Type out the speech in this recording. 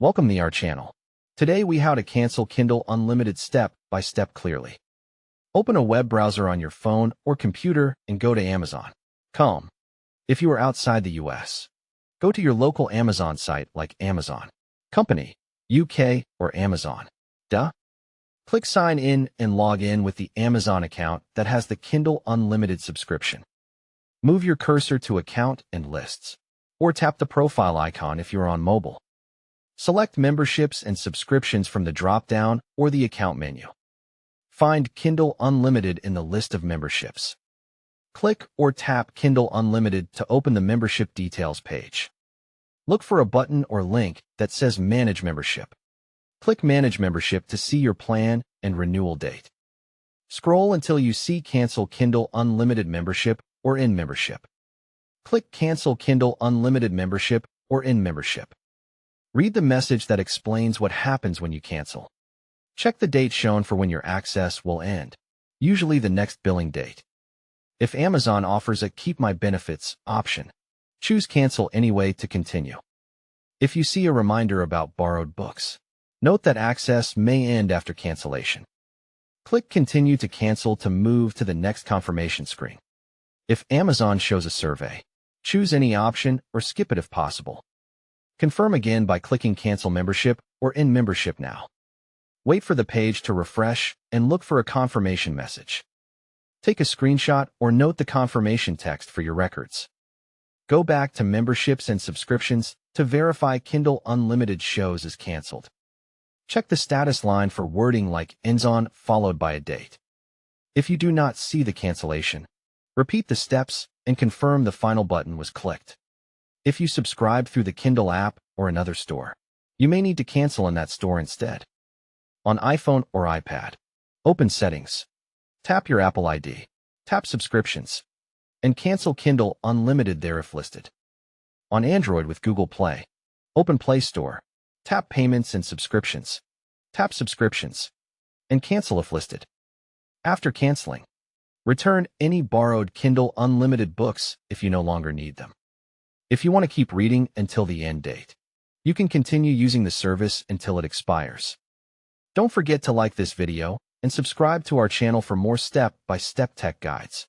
Welcome to our channel. Today we how to cancel Kindle Unlimited step by step clearly. Open a web browser on your phone or computer and go to Amazon.com. If you are outside the US, go to your local Amazon site like Amazon Company, UK, or Amazon. Click Sign In and log in with the Amazon account that has the Kindle Unlimited subscription. Move your cursor to Account and Lists, or tap the profile icon if you're on mobile. Select Memberships and Subscriptions from the drop-down or the Account menu. Find Kindle Unlimited in the list of memberships. Click or tap Kindle Unlimited to open the membership details page. Look for a button or link that says Manage Membership. Click Manage Membership to see your plan and renewal date. Scroll until you see Cancel Kindle Unlimited Membership or End Membership. Click Cancel Kindle Unlimited Membership or End Membership. Read the message that explains what happens when you cancel. Check the date shown for when your access will end, usually the next billing date. If Amazon offers a Keep My Benefits option, choose Cancel Anyway to continue. If you see a reminder about borrowed books, note that access may end after cancellation. Click Continue to cancel to move to the next confirmation screen. If Amazon shows a survey, choose any option or skip it if possible. Confirm again by clicking Cancel Membership or End Membership now. Wait for the page to refresh and look for a confirmation message. Take a screenshot or note the confirmation text for your records. Go back to Memberships and Subscriptions to verify Kindle Unlimited shows as canceled. Check the status line for wording like ends on followed by a date. If you do not see the cancellation, repeat the steps and confirm the final button was clicked. If you subscribe through the Kindle app or another store, you may need to cancel in that store instead. On iPhone or iPad, open Settings, tap your Apple ID, tap Subscriptions, and cancel Kindle Unlimited there if listed. On Android with Google Play, open Play Store, tap Payments and Subscriptions, tap Subscriptions, and cancel if listed. After canceling, return any borrowed Kindle Unlimited books if you no longer need them. If you want to keep reading until the end date, you can continue using the service until it expires. Don't forget to like this video and subscribe to our channel for more step-by-step tech guides.